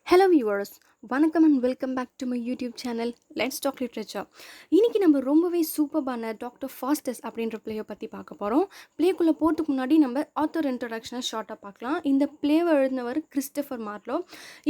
Hello viewers, வணக்கம் and welcome back to my YouTube channel let's talk literature. இன்றைக்கி நம்ம ரொம்பவே சூப்பர்பான டாக்டர் ஃபாஸ்டஸ் அப்படின்ற பிளேயை பற்றி பார்க்க போகிறோம். பிளேக்குள்ளே போகிறதுக்கு முன்னாடி நம்ம ஆத்தர் இன்ட்ரடக்ஷனை ஷார்ட்டாக பார்க்கலாம். இந்த பிளேவை எழுதினவர் கிறிஸ்டோஃபர் மார்லோ.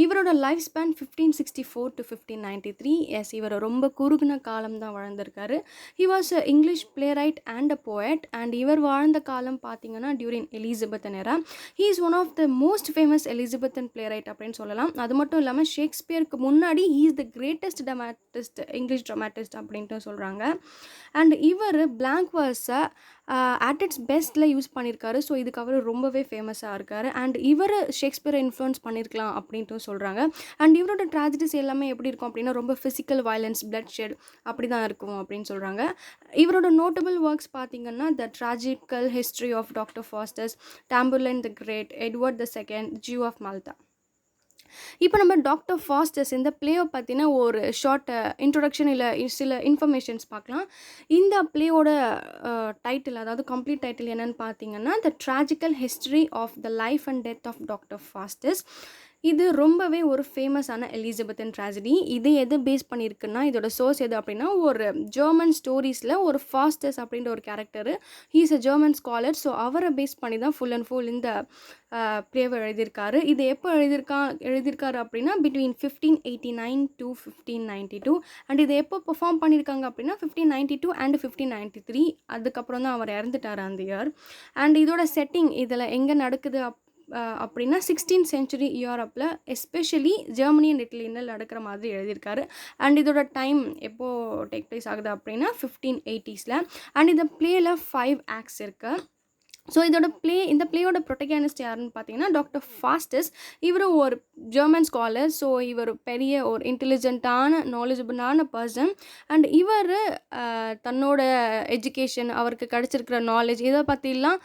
இவரோட லைஃப் ஸ்பேன் 1564 to 1593. எஸ், இவர் ரொம்ப குறுகின காலம் தான் வாழ்ந்திருக்காரு. He was a English playwright and a poet. And இவர் வாழ்ந்த காலம் பார்த்தீங்கன்னா during Elizabethan era. He is one of the most famous Elizabethan playwright அப்படின்னு சொல்லலாம். அது மட்டும் இல்லாமல் ஷேக்ஸ்பியருக்கு முன்னாடி he is the greatest dramatist, English dramatist அப்படின்ட்டு சொல்கிறாங்க. அண்ட் இவர் பிளாங்க் வேர்ஸை அட் இட்ஸ் பெஸ்ட்டில் யூஸ் பண்ணியிருக்காரு. ஸோ இதுக்கு அவர் ரொம்பவே ஃபேமஸாக இருக்கார். அண்ட் இவர் ஷேக்ஸ்பியரை இன்ஃப்ளூயன்ஸ் பண்ணியிருக்கலாம் அப்படின்ட்டு சொல்கிறாங்க. அண்ட் இவரோட ட்ராஜடிஸ் எல்லாமே எப்படி இருக்கும் அப்படின்னா ரொம்ப ஃபிசிக்கல் வயலன்ஸ், பிளட் ஷெட் அப்படி தான் இருக்கும் அப்படின்னு சொல்கிறாங்க. இவரோட நோட்டபிள் ஒர்க்ஸ் பார்த்தீங்கன்னா the tragical history of doctor Faustus, Tamburlaine the great, Edward the second, Jew of Malta. இப்போ நம்ம டாக்டர் ஃபாஸ்டஸ் இந்த பிளேயை பற்றின ஒரு ஷார்ட் இன்ட்ரொடக்ஷன் இல்லை சில இன்ஃபர்மேஷன்ஸ் பார்க்கலாம். இந்த பிளேயோட டைட்டில், அதாவது கம்ப்ளீட் டைட்டில் என்னன்னு பார்த்தீங்கன்னா the tragical history of the life and death of doctor Faustus. இது ரொம்பவே ஒரு ஃபேமஸான எலிசபெத்தன் ட்ராஜடி. இது எது பேஸ் பண்ணியிருக்குன்னா, இதோட சோர்ஸ் எது அப்படின்னா ஒரு ஜெர்மன் ஸ்டோரிஸில் ஒரு ஃபாஸ்டஸ் அப்படின்ற ஒரு character, he is a German scholar. So அவரை பேஸ் பண்ணி தான் ஃபுல் அண்ட் ஃபுல் இந்த பிளேவை எழுதியிருக்காரு. இது எப்போ எழுதியிருக்காரு அப்படின்னா பிட்வீன் 1589 to 1592. அண்ட் இது எப்போ பெர்ஃபார்ம் பண்ணியிருக்காங்க அப்படின்னா 1592 அண்ட் 1593. அதுக்கப்புறம் தான் அவர் இறந்துட்டார் அந்த இயர். அண்ட் இதோட செட்டிங் இதில் எங்கே நடக்குது அப்படின்னா 16th century யூரோப்பில், எஸ்பெஷலி ஜெர்மனி அண்ட் இட்லியில் நடக்கிற மாதிரி எழுதியிருக்காரு. அண்ட் இதோட டைம் எப்போது டேக் ப்ளேஸ் ஆகுது அப்படின்னா 1580s. அண்ட் இந்த பிளேயில் 5 acts இருக்குது. ஸோ இந்த பிளேயோட ப்ரொட்டகனிஸ்ட் யாருன்னு பார்த்தீங்கன்னா டாக்டர் ஃபாஸ்டஸ். இவர் ஒரு ஜெர்மன் ஸ்காலர். ஸோ இவர் பெரிய ஒரு இன்டெலிஜென்ட்டான, நாலேஜபிளான பர்சன். அண்ட் இவர் தன்னோட எஜுகேஷன், அவருக்கு கிடச்சிருக்கிற நாலேஜ் இதை பற்றிலாம்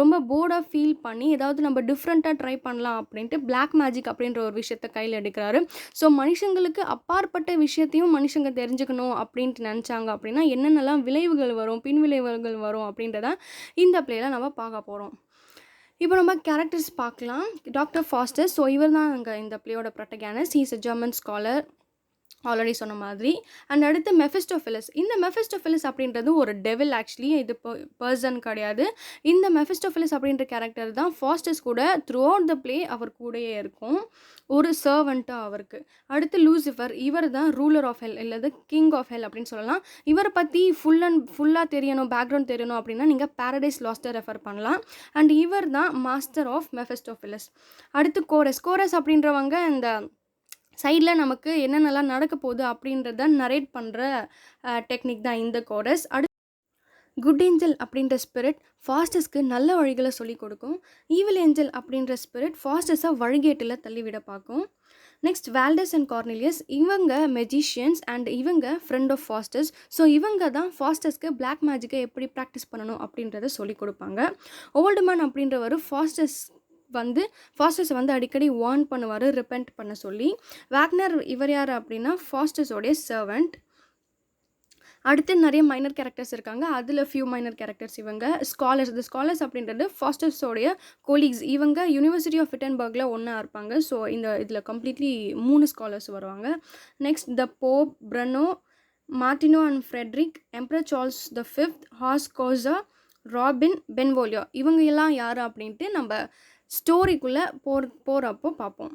ரொம்ப போர்டாக ஃபீல் பண்ணி ஏதாவது நம்ம டிஃப்ரெண்ட்டாக ட்ரை பண்ணலாம் அப்படின்ட்டு பிளாக் மேஜிக் அப்படின்ற ஒரு விஷயத்தை கையில் எடுக்கிறாரு. ஸோ மனுஷங்களுக்கு அப்பாற்பட்ட விஷயத்தையும் மனுஷங்க தெரிஞ்சுக்கணும் அப்படின்ட்டு நினச்சாங்க அப்படின்னா என்னென்னலாம் விளைவுகள் வரும், பின் விளைவுகள் வரும் அப்படின்றத இந்த பிளேயில் நம்ம பார்க்க போகிறோம். இப்போ நம்ம கேரக்டர்ஸ் பார்க்கலாம். டாக்டர் ஃபாஸ்டஸ், ஸோ இவர் தான் அங்கே இந்த பிளேயோட protagonist. He is a German scholar, already சொன்ன மாதிரி. அண்ட் அடுத்து மெஃபிஸ்டோஃபிலஸ். இந்த மெஃபிஸ்டோஃபிலஸ் அப்படின்றது ஒரு டெவில். ஆக்சுவலி இது பர்சன் கிடையாது. இந்த மெஃபிஸ்டோஃபிலஸ் அப்படின்ற கேரக்டர் தான் ஃபாஸ்டஸ் கூட த்ரூ அவுட் த பிளே அவர் கூடயே இருக்கும், ஒரு சர்வெண்ட்டாக அவருக்கு. அடுத்து லூசிஃபர், இவர் தான் ரூலர் ஆஃப் ஹெல், இல்லது கிங் ஆஃப் ஹெல் அப்படின்னு சொல்லலாம். இவரை பற்றி ஃபுல்லாக தெரியணும், பேக்ரவுண்ட் தெரியணும் அப்படின்னா நீங்கள் பாரடைஸ் லாஸ்ட்டை ரெஃபர் பண்ணலாம். அண்ட் இவர் தான் மாஸ்டர் ஆஃப் மெஃபிஸ்டோஃபிலஸ். அடுத்து கோரஸ் அப்படின்றவங்க இந்த சைடில் நமக்கு என்னென்னலாம் நடக்க போகுது அப்படின்றத நரேட் பண்ணுற டெக்னிக் தான் இந்த கோரஸ். குட் ஏஞ்சல் அப்படின்ற ஸ்பிரிட் ஃபாஸ்டஸ்க்கு நல்ல வழிகளை சொல்லிக் கொடுக்கும். ஈவில் ஏஞ்சல் அப்படின்ற ஸ்பிரிட் ஃபாஸ்டஸை வழிகேட்டில் தள்ளிவிட பார்க்கும். நெக்ஸ்ட் வேல்டஸ் அண்ட் கார்னெலியஸ், இவங்க மெஜிஷியன்ஸ் அண்ட் இவங்க ஃப்ரெண்ட் ஆஃப் ஃபாஸ்டஸ். ஸோ இவங்க தான் ஃபாஸ்டஸ்க்கு பிளாக் மேஜிக்கை எப்படி ப்ராக்டிஸ் பண்ணணும் அப்படின்றத சொல்லிக் கொடுப்பாங்க. ஓல்டுமேன் அப்படின்றவர் ஃபாஸ்டஸை வந்து அடிக்கடி வார்ன் பண்ணுவார், ரிப்பெண்ட் பண்ண சொல்லி. வேக்னர், இவர் யார் அப்படின்னா ஃபாஸ்டஸோடைய சர்வெண்ட். அடுத்து நிறைய மைனர் கேரக்டர்ஸ் இருக்காங்க. அதில் ஃபியூ மைனர் கேரக்டர்ஸ் இவங்க ஸ்காலர்ஸ் அப்படின்றது ஃபாஸ்டஸோடைய கொலீக்ஸ். இவங்க யூனிவர்சிட்டி ஆஃப் விட்டன்பர்கில் ஒன்றா இருப்பாங்க. ஸோ இதில் கம்ப்ளீட்லி 3 ஸ்காலர்ஸ் வருவாங்க. Next the pope, Bruno, Martino and Frederick, emperor Charles the fifth, horse courser, Robin, Benvolio. இவங்க எல்லாம் யார் அப்படின்ட்டு நம்ம ஸ்டோரிக்குள்ளே போகிறப்போ பார்ப்போம்.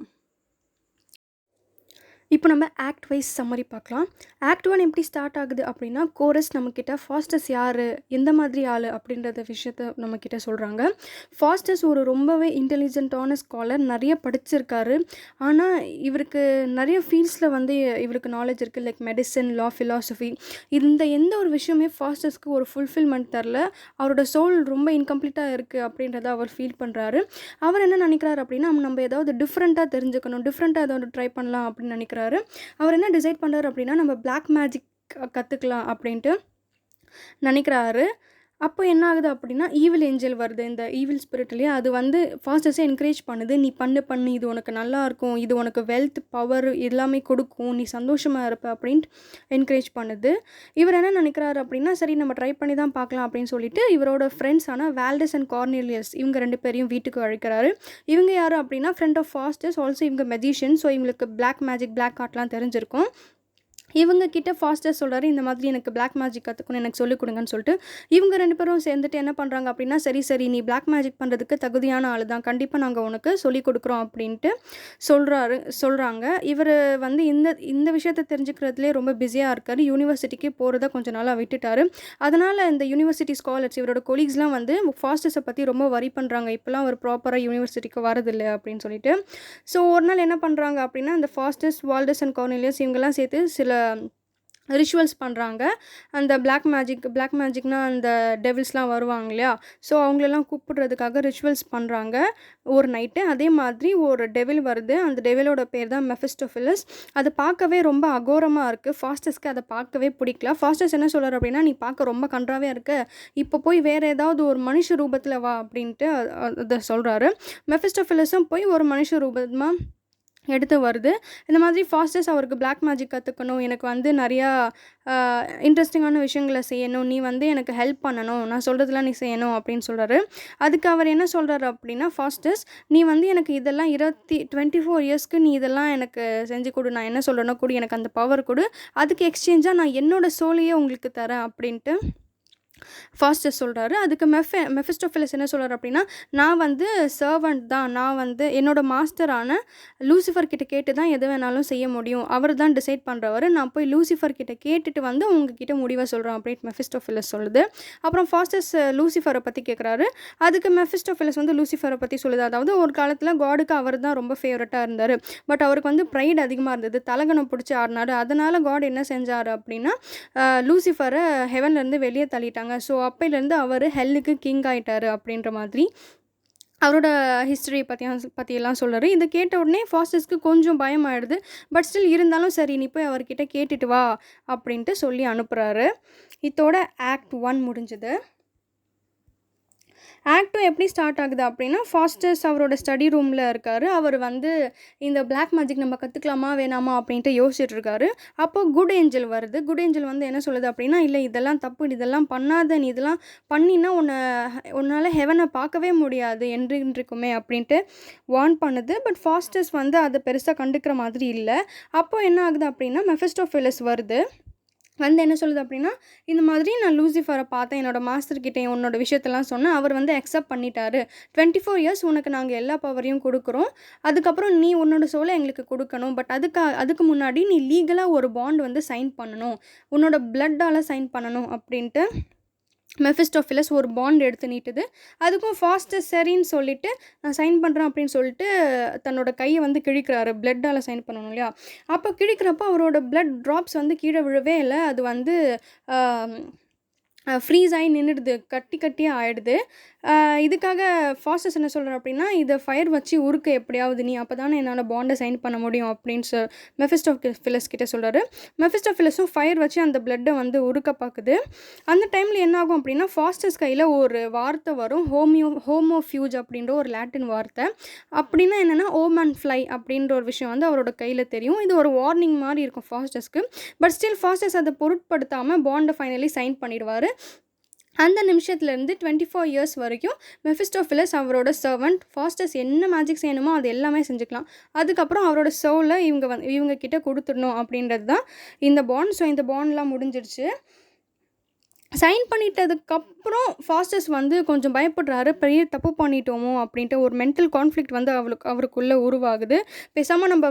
இப்போ நம்ம ஆக்ட் வைஸ் சம்மரி பார்க்கலாம். ஆக்ட் 1 எப்படி ஸ்டார்ட் ஆகுது அப்படின்னா கோரஸ் நம்மக்கிட்ட ஃபாஸ்டஸ் யார், எந்த மாதிரி ஆள் அப்படின்றத விஷயத்த நம்மக்கிட்ட சொல்கிறாங்க. ஃபாஸ்டஸ் ஒரு ரொம்பவே இன்டெலிஜென்ட்டான ஸ்காலர், நிறைய படிச்சிருக்காரு. ஆனால் இவருக்கு நிறைய ஃபீல்ட்ஸில் வந்து இவருக்கு நாலேஜ் இருக்குது, லைக் மெடிசன், லா, ஃபிலாசபி. எந்த ஒரு விஷயமே ஃபாஸ்டஸ்க்கு ஒரு ஃபுல்ஃபில்மெண்ட் தரல. அவரோட சோல் ரொம்ப இன்கம்ப்ளீட்டாக இருக்குது அப்படின்றத அவர் ஃபீல் பண்ணுறாரு. அவர் என்ன நினைக்கிறாரு அப்படின்னா நம்ம ஏதாவது டிஃப்ரெண்ட்டாக தெரிஞ்சுக்கணும், டிஃப்ரெண்ட்டாக ஏதாவது ட்ரை பண்ணலாம் அப்படின்னு நினைக்கிறாரு. அவர் என்ன டிசைட் பண்ணுறாரு அப்படின்னா நம்ம பிளாக் மேஜிக் கற்றுக்கலாம் அப்படின்ட்டு நினைக்கிறாரு. அப்போ என்ன ஆகுது அப்படின்னா, ஈவில் ஏஞ்சல் வருது. இந்த ஈவில் ஸ்பிரிட் இல்லையா? அது வந்து ஃபாஸ்டர்ஸ என்கரேஜ் பண்ணுது. "நீ பண்ணு, பண்ணு. இது உனக்கு நல்லாருக்கும். இது உனக்கு வெல்த், பவர் எல்லாமே கொடுக்கும். நீ சந்தோஷமா இருப்ப." அப்படின்ட்டு என்கரேஜ் பண்ணுது. இவர் என்ன நினைக்கிறாரு அப்படின்னா, "சரி நம்ம ட்ரை பண்ணி தான் பார்க்கலாம்." அப்படின்னு சொல்லிட்டு இவரோட ஃப்ரெண்ட்ஸான வால்டஸ் அண்ட் கார்னேலியஸ் இவங்க 2 பேரையும் வீட்டுக்கு அழைக்கிறாரு. இவங்க யாரு அப்படின்னா, ஃப்ரெண்ட் ஆஃப் ஃபாஸ்டர்ஸ். ஆல்சோ இவங்க மெஜிஷியன். ஸோ இவங்களுக்கு பிளாக் மேஜிக், பிளாக் ஆர்ட்லாம் தெரிஞ்சிருக்கும். இவங்க கிட்ட ஃபாஸ்டர் சொல்றாரு, "இந்த மாதிரி எனக்கு பிளாக் மேஜிக் கத்துக்கணும். எனக்கு சொல்லிக் குடுங்கன்னு" சொல்லிட்டு, இவங்க 2 பேரும் சேர்ந்துட்டு என்ன பண்றாங்க அப்படின்னா, "சரி, சரி நீ பிளாக் மேஜிக் பண்றதுக்கு தகுதியான ஆளு தான். கண்டிப்பா நாங்க உனக்கு சொல்லிக் குடுக்குறோம்." அப்படின்ட்டு சொல்றாங்க. இவரு வந்து இந்த இந்த விஷயத்த தெரிஞ்சுக்கிறதுலயே ரொம்ப பிஸியா இருக்காரு. யூனிவர்சிட்டிக்கு போறத கொஞ்ச நாளா விட்டுட்டாரு. அதனால இந்த யூனிவர்சிட்டி ஸ்காலர்ஸ் இவரோட கொலீக்ஸ்லாம் வந்து ஃபாஸ்டர்ஸ பத்தி ரொம்ப வொரி பண்றாங்க. "இப்பலாம் அவர் ப்ராப்பரா யூனிவர்சிட்டிக்கு வரதில்ல." அப்படின்னு சொல்லிட்டு. ஸோ ஒரு நாள் என்ன பண்றாங்க அப்படின்னா, இந்த ஃபாஸ்டர்ஸ், வால்டஸ் அண்ட் கார்னேலியஸ் இவங்கலாம் சேர்த்து சில ரிச்சுவல்ஸ் பண்றாங்க. அந்த பிளாக் மேஜிக்னா அந்த டெவில்ஸ்லாம் வருவாங்க இல்லையா? ஸோ அவங்களெல்லாம் கூப்பிடுறதுக்காக ரிச்சுவல்ஸ் பண்றாங்க ஒரு நைட்டு. அதே மாதிரி ஒரு டெவில் வருது. அந்த டெவிலோட பேர் தான் மெஃபிஸ்டோஃபிலஸ். அது பார்க்கவே ரொம்ப அகோரமா இருக்கு. ஃபாஸ்டர்ஸ்க்கு அத பார்க்கவே பிடிக்கல. ஃபாஸ்டர்ஸ் என்ன சொல்றாரு அப்படின்னா, "நீ பார்க்க ரொம்ப கன்றாவியா இருக்க. இப்போ போய் வேற ஏதாவது ஒரு மனுஷ ரூபத்தில வா." அப்படின்ட்டு அத சொல்றாரு. மெஃபிஸ்டோஃபிலஸும் போய் ஒரு மனுஷ ரூபமா எடுத்து வருது. இந்த மாதிரி ஃபாஸ்டர்ஸ் அவருக்கு பிளாக் மேஜிக் கத்துக்கணும். எனக்கு வந்து நெறையா இன்ட்ரெஸ்டிங்கான விஷயங்கள செய்யணும். நீ வந்து எனக்கு ஹெல்ப் பண்ணணும். நான் சொல்றதெல்லாம் நீ செய்யணும் அப்படின்னு சொல்றாரு. அதுக்கு அவர் என்ன சொல்றாரு அப்படின்னா, ஃபாஸ்டர்ஸ் நீ வந்து எனக்கு இதெல்லாம் 24 இயர்ஸ்க்கு நீ இதெல்லாம் எனக்கு செஞ்சு குடு. நான் என்ன சொல்றேனோ குடு. எனக்கு அந்த பவர் குடு. அதுக்கு எக்ஸ்சேஞ்சா நான் என்னோட சோலையே உங்களுக்கு தரேன் அப்படின்ட்டு ஃபாஸ்டர் சொல்றாரு. அதுக்கு மெஃபிஸ்டோஃபிலஸ் என்ன சொல்றாரு அப்படின்னா, "நான் வந்து சர்வன்ட் தான். நான் வந்து என்னோட மாஸ்டரான லூசிஃபர் கிட்ட கேட்டு தான் எது வேணாலும் செய்ய முடியும். அவர் தான் டிசைட் பண்றவரு. நான் போய் லூசிஃபர் கிட்ட கேட்டுட்டு வந்து உங்ககிட்ட முடிவ சொல்றேன்." அப்படின்னு மெஃபிஸ்டோஃபிலஸ் சொல்லுது. அப்புறம் ஃபாஸ்டர்ஸ் லூசிஃபர பத்தி கேட்குறாரு. அதுக்கு மெஃபிஸ்டோஃபிலஸ் வந்து லூசிஃபர பத்தி சொல்லுது. அதாவது ஒரு காலத்துல காடுக்கு அவர் தான் ரொம்ப ஃபேவரட்டா இருந்தாரு. பட் அவருக்கு வந்து ப்ரைட் அதிகமா இருந்தது. தலகணம் புடிச்சு ஆடுனாரு. அதனால காட் என்ன செஞ்சாரு அப்படின்னா, லூசிஃபர ஹெவன்லேருந்து வெளிய தள்ளிட்டாங்க. ஸோ அப்பைலேருந்து அவரு ஹெல்லுக்கு கிங் ஆயிட்டாரு அப்படின்ற மாதிரி அவரோட ஹிஸ்டரி பற்றியெல்லாம் சொல்றாரு. இத கேட்ட உடனே ஃபாஸ்டர்ஸ்க்கு கொஞ்சம் பயமாயிடுது. பட் ஸ்டில் இருந்தாலும் சரி நீ போய் அவர்கிட்ட கேட்டுட்டு வா அப்படின்ட்டு சொல்லி அனுப்புறாரு. இதோட ஆக்ட் 1 முடிஞ்சது. ஆக்ட் 2 எப்படி ஸ்டார்ட் ஆகுது அப்படின்னா, ஃபாஸ்டர்ஸ் அவரோட ஸ்டடி ரூமில் இருக்காரு. அவர் வந்து இந்த பிளாக் மேஜிக் நம்ம கற்றுக்கலாமா வேணாமா அப்படின்ட்டு யோசிச்சுட்டு இருக்காரு. அப்போ குட் ஏஞ்சல் வருது. குட் ஏஞ்சல் வந்து என்ன சொல்லுது அப்படின்னா, "இல்லை இதெல்லாம் தப்பு. இதெல்லாம் பண்ணாத. நீ இதெல்லாம் பண்ணினா உன்னால் ஹெவனை பார்க்கவே முடியாது என்றென்றைக்குமே" அப்படின்ட்டு வார்ன் பண்ணுது. பட் ஃபாஸ்டர்ஸ் வந்து அதை பெருசாக கண்டுக்கிற மாதிரி இல்லை. அப்போ என்ன ஆகுது அப்படின்னா, மெஃபிஸ்டோஃபிலஸ் வருது. வந்து என்ன சொல்லுது அப்படின்னா, "இந்த மாதிரி நான் லூசிஃபரை பார்த்தேன். என்னோட மாஸ்டர் கிட்ட உன்னோட விஷயத்தெல்லாம் சொன்னேன். அவர் வந்து அக்செப்ட் பண்ணிட்டாரு. 24 இயர்ஸ் உனக்கு நாங்க எல்லா பவரையும் குடுக்குறோம். அதுக்கப்புறம் நீ உன்னோட சோல எங்களுக்கு குடுக்கணும். பட் அதுக்கு முன்னாடி நீ லீகலா ஒரு பாண்ட் வந்து சைன் பண்ணணும். உன்னோட பிளட்டால சைன் பண்ணணும்." அப்படின்ட்டு மெஃபிஸ்டோஃபிலஸ் ஒரு பாண்ட் எடுத்து நீட்டுது. அதுக்கும் ஃபாஸ்டர்ஸ் சரின்னு சொல்லிட்டு, "நான் சைன் பண்ணுறேன்." அப்படின்னு சொல்லிட்டு தன்னோட கையை வந்து கிழிக்கிறாரு. பிளட்டால் சைன் பண்ணணும் இல்லையா? அப்போ கிழிக்கிறப்போ அவரோட பிளட் ட்ராப்ஸ் வந்து கீழே விழவே இல்லை. அது வந்து ஃப்ரீஸ் ஆகி நின்றுடுது. கட்டி கட்டியாக ஆகிடுது. இதுக்காக ஃபாஸ்டர்ஸ் என்ன சொல்கிறார் அப்படின்னா, "இதை ஃபயர் வச்சு உருக்க எப்படியாவது நீ. அப்போ தானே என்னால் பாண்டை சைன் பண்ண முடியும்." அப்படின்னு மெஃபிஸ்டோஃபிலஸ் கிட்ட சொல்கிறாரு. மெஃபிஸ்டோஃபிலஸும் ஃபயர் வச்சு அந்த பிளட்டை வந்து உருக்க பார்க்குது. அந்த டைமில் என்ன ஆகும் அப்படின்னா, ஃபாஸ்டர்ஸ் கையில் ஒரு வார்த்தை வரும். ஹோமோஃபியூஜ் அப்படின்ற ஒரு லாட்டின் வார்த்தை. அப்படின்னா என்னென்னா, ஓம் அண்ட் ஃப்ளை அப்படின்ற ஒரு விஷயம் வந்து அவரோட கையில் தெரியும். இது ஒரு வார்னிங் மாதிரி இருக்கும் ஃபாஸ்டர்ஸ்க்கு. பட் ஸ்டில் ஃபாஸ்டர்ஸ் அதை பொருட்படுத்தாமல் பாண்டை ஃபைனலி சைன் பண்ணிடுவார். அந்த நிமிஷத்துலேருந்து 24 இயர்ஸ் வரைக்கும் மெஃபிஸ்டோஃபிலஸ் அவரோட சர்வன்ட். ஃபாஸ்டர்ஸ் என்ன மேஜிக் செய்யணுமோ அது எல்லாமே செஞ்சுக்கலாம். அதுக்கப்புறம் அவரோட சோலை இவங்க கிட்ட கொடுத்துடணும் அப்படின்றது தான் இந்த பாண்ட். ஸோ இந்த பாண்ட்லாம் முடிஞ்சிடுச்சு. சைன் பண்ணிட்டதுக்கப்புறம் ஃபாஸ்டர்ஸ் வந்து கொஞ்சம் பயப்படுறாரு. பெரிய தப்பு பண்ணிட்டோமோ அப்படின்ட்டு ஒரு மென்டல் கான்ஃப்ளிக்ட் வந்து அவருக்குள்ளே உருவாகுது. பேசாமல் நம்ம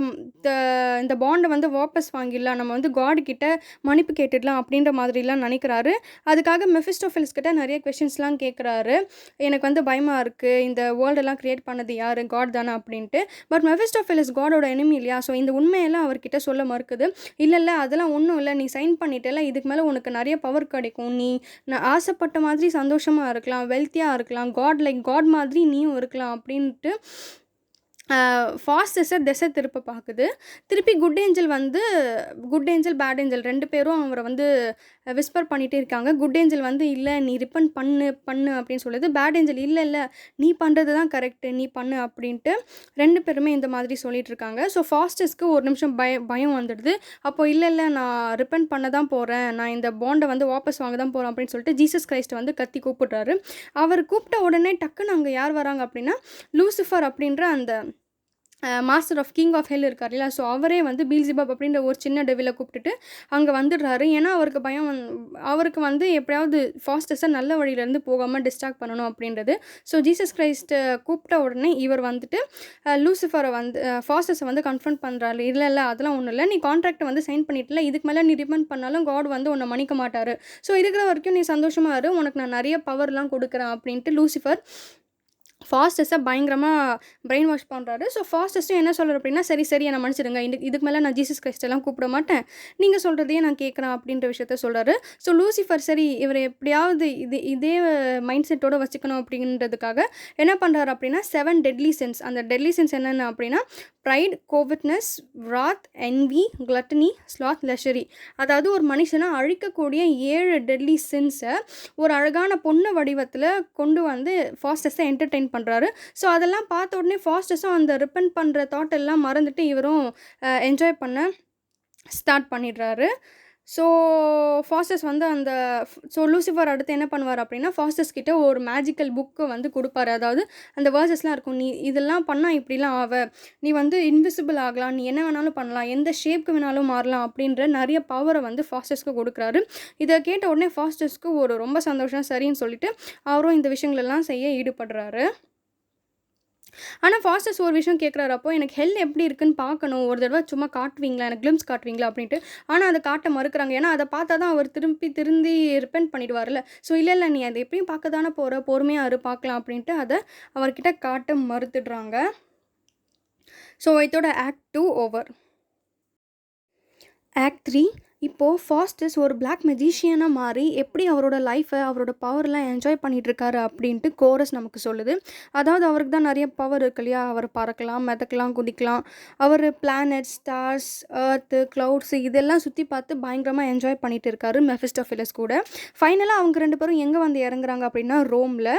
இந்த பாண்டை வந்து வாபஸ் வாங்கிடலாம். நம்ம வந்து காட் கிட்ட மன்னிப்பு கேட்டுடலாம் அப்படின்ற மாதிரிலாம் நினைக்கிறாரு. அதுக்காக மெஃபிஸ்டோஃபிலஸ் கிட்ட நிறைய கொஷின்ஸ்லாம் கேட்குறாரு. "எனக்கு வந்து பயமாக இருக்குது. இந்த வேர்ல்டெல்லாம் க்ரியேட் பண்ணது யார்? காட் தானே?" அப்படின்ட்டு. பட் மெஃபிஸ்டோஃபிலஸ் காடோட எனிமி இல்லையா? ஸோ இந்த உண்மையெல்லாம் அவர்கிட்ட சொல்ல மறுக்குது. "இல்லை அதெல்லாம் ஒன்றும் இல்லை. நீ சைன் பண்ணிட்டல. இதுக்கு மேலே உனக்கு நிறைய பவர் கிடைக்கும். நான் ஆசைப்பட்ட மாதிரி சந்தோஷமாக இருக்கலாம். வெல்த்தியாக இருக்கலாம். காட் மாதிரி நீயும் இருக்கலாம்." அப்படின்ட்டு ஃபாஸ்டஸை திசை திருப்ப பார்க்குது. திருப்பி குட் ஏஞ்சல், பேட் ஏஞ்சல் 2 பேரும் அவர வந்து விஸ்பர் பண்ணிட்டே இருக்காங்க. குட் ஏஞ்சல் வந்து "இல்ல நீ ரிப்பன் பண்ணு" அப்படின்னு சொல்லுது. பேட் ஏஞ்சல் "இல்ல, இல்ல நீ பண்ணுறது தான் கரெக்ட்டு. நீ பண்ணு" அப்படின்ட்டு 2 பேருமே இந்த மாதிரி சொல்லிட்டு இருக்காங்க. ஸோ ஃபாஸ்டஸ்க்கு ஒரு நிமிஷம் பயம் வந்துடுது. அப்போ "இல்ல, இல்ல நான் ரிப்பன் பண்ண தான் போறேன். நான் இந்த பாண்ட வந்து வாபஸ் வாங்க தான் போறேன்" அப்படின்னு சொல்லிட்டு ஜீசஸ் கிரைஸ்ட்ட வந்து கத்தி கூப்பிடுறாரு. அவர் கூப்பிட்ட உடனே டக்குன்னு அங்க யார் வராங்க அப்படின்னா, லூசிஃபர் அப்படின்ற அந்த master of king of hell இருக்கார் இல்லையா? ஸோ அவரே வந்து பீல்சிபப் அப்படின்ற ஒரு சின்ன டெவில கூப்பிட்டுட்டு அங்கே வந்துடுறாரு. ஏன்னா அவருக்கு அவருக்கு வந்து எப்படியாவது ஃபாஸ்டஸை நல்ல வழியிலேருந்து போகாமல் டிஸ்ட்ராக்ட் பண்ணணும் அப்படின்றது. ஸோ ஜீசஸ் கிரைஸ்ட்டை கூப்பிட்ட உடனே இவர் வந்துட்டு லூசிஃபரை வந்து ஃபாஸ்டஸை வந்து கன்ஃபரண்ட் பண்ணுறாரு. இல்லை இல்லை அதெல்லாம் ஒன்றும் இல்லை, நீ கான்ட்ராக்டை வந்து சைன் பண்ணிட்டல, இதுக்கு மேலே நீ ரிப்பன் பண்ணாலும் காட் வந்து உன்னை மன்னிக்க மாட்டார். ஸோ இருக்கிற வரைக்கும் நீ சந்தோஷமாக இரு, உனக்கு நான் நிறைய பவர்லாம் கொடுக்குறேன் அப்படின்ட்டு லூசிஃபர் ஃபாஸ்டஸை பயங்கரமாக பிரெயின் வாஷ் பண்ணுறாரு. ஸோ ஃபாஸ்டஸும் என்ன சொல்கிறார் அப்படின்னா, சரி சரி என்னை மன்னிச்சிடுங்க, இதுக்கு மேலே நான் ஜீசஸ் கிரைஸ்டெல்லாம் கூப்பிட மாட்டேன், நீங்கள் சொல்கிறதையே நான் கேட்குறேன் அப்படின்ற விஷயத்த சொல்கிறாரு. ஸோ லூசிஃபர் சரி இவரை எப்படியாவது இதே மைண்ட் செட்டோடு வச்சுக்கணும் அப்படின்றதுக்காக என்ன பண்ணுறாரு அப்படின்னா 7 டெட்லி சென்ஸ். அந்த டெட்லி சென்ஸ் என்னென்ன அப்படின்னா fried, கோவட்னஸ், wrath, envy, gluttony, sloth, lechery. அதாவது ஒரு மனுஷனை அழிக்கக்கூடிய 7 டெட்லி சென்ஸை ஒரு அழகான பொண்ணு வடிவத்தில் கொண்டு வந்து ஃபாஸ்டஸை என்டர்டெயின் பண்ணுறாரு. ஸோ அதெல்லாம் பார்த்த உடனே ஃபாஸ்டஸும் அந்த ரிப்பன் பண்ணுற தாட் எல்லாம் மறந்துட்டு இவரும் என்ஜாய் பண்ண ஸ்டார்ட் பண்ணிடுறாரு. ஸோ ஃபாஸ்டஸ் வந்து லூசிஃபர் அடுத்து என்ன பண்ணுவார் அப்படின்னா, ஃபாஸ்டஸ் கிட்ட ஒரு மேஜிக்கல் புக்கு வந்து கொடுப்பாரு. அதாவது அந்த வேர்சஸ்லாம் இருக்கும், நீ இதெல்லாம் பண்ணால் இப்படிலாம் நீ வந்து இன்விசிபிள் ஆகலாம், நீ என்ன வேணாலும் பண்ணலாம், எந்த ஷேப்க்கு வேணாலும் மாறலாம் அப்படின்ற நிறைய பவரை வந்து ஃபாஸ்டஸ்க்கு கொடுக்குறாரு. இதை கேட்ட உடனே ஃபாஸ்டஸ்க்கு ஒரு ரொம்ப சந்தோஷம், சரின்னு சொல்லிட்டு அவரும் இந்த விஷயங்களெல்லாம் செய்ய ஈடுபடுறாரு. ஆனால் ஃபாஸ்டஸ் ஒரு விஷயம் கேட்குறாரு, அப்போ எனக்கு ஹெல் எப்படி இருக்குன்னு பார்க்கணும், ஒரு தடவை சும்மா காட்டுவீங்களா, எனக்கு கிளிம்ஸ் காட்டுவீங்களா அப்படின்ட்டு. ஆனால் அதை காட்ட மறுக்கிறாங்க. ஏன்னா அதை பார்த்தா தான் அவர் திருந்தி ரிப்பெண்ட் பண்ணிடுவார்ல. ஸோ இல்லை இல்லை நீ அதை எப்படியும் பார்க்க தானே போகிற, பொறுமையாக பார்க்கலாம் அப்படின்ட்டு அதை அவர்கிட்ட காட்ட மறுத்துடுறாங்க. ஸோ இதோட ஆக்ட் 2 ஓவர். ஆக்ட் 3. இப்போது ஃபாஸ்டஸ் ஒரு பிளாக் மெஜிஷியனாக மாறி எப்படி அவரோட லைஃப்பை அவரோட பவர்லாம் என்ஜாய் பண்ணிகிட்ருக்காரு அப்படின்ட்டு கோரஸ் நமக்கு சொல்லுது. அதாவது அவருக்கு தான் நிறைய பவர் இருக்கு இல்லையா, அவர் பறக்கலாம், மிதக்கலாம், குதிக்கலாம். அவர் பிளானட், ஸ்டார்ஸ், எர்த்து, க்ளவுட்ஸு இதெல்லாம் சுற்றி பார்த்து பயங்கரமாக என்ஜாய் பண்ணிகிட்டு இருக்காரு மெஃபிஸ்டோஃபிலஸ் கூட. ஃபைனலாக அவங்க 2 பேரும் எங்கே வந்து இறங்குறாங்க அப்படின்னா ரோமில்.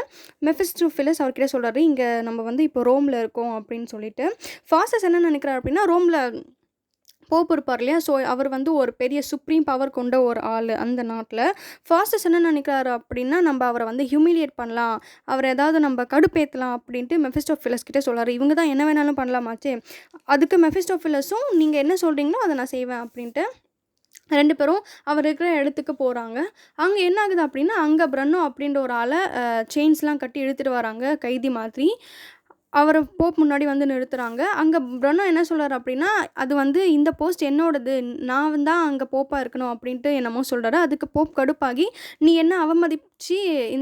மெஃபிஸ்டோஃபிலஸ் அவர்கிட்ட சொல்கிறாரு, இங்கே நம்ம வந்து இப்போ ரோமில் இருக்கோம் அப்படின்னு சொல்லிட்டு. ஃபாஸ்டஸ் என்ன நினைக்கிறார் அப்படின்னா, ரோமில் போப் இருப்பார் இல்லையா, ஸோ அவர் வந்து ஒரு பெரிய சுப்ரீம் பவர் கொண்ட ஒரு ஆள் அந்த நாட்டில். ஃபாஸ்டஸ் என்ன நினைக்கிறாரு அப்படின்னா, நம்ம அவரை வந்து ஹியூமிலியேட் பண்ணலாம், அவரை ஏதாவது நம்ம கடுப்பேற்றலாம் அப்படின்ட்டு மெஃபிஸ்டோஃபிலஸ் கிட்டே சொல்கிறாரு. இவங்க தான் என்ன வேணாலும் பண்ணலாமாச்சே. அதுக்கு மெஃபிஸ்டோஃபிலஸும் நீங்கள் என்ன சொல்கிறீங்களோ அதை நான் செய்வேன் அப்படின்ட்டு 2 பேரும் அவர் இருக்கிற இடத்துக்கு போகிறாங்க. அங்கே என்ன ஆகுது அப்படின்னா, அங்கே பிரன்னோ அப்படின்ற ஒரு ஆளை செயின்ஸ்லாம் கட்டி இழுத்துட்டு வராங்க கைதி மாதிரி. அவரை போப் முன்னாடி வந்து நிறுத்துகிறாங்க. அங்கே பிரன்னோ என்ன சொல்கிறார் அப்படின்னா, அது வந்து இந்த போஸ்ட் என்னோடது, நான் தான் அங்கே போப்பாக இருக்கணும் அப்படின்ட்டு என்னமோ சொல்கிறாரு. அதுக்கு போப் கடுப்பாகி, நீ என்ன அவமதிச்சு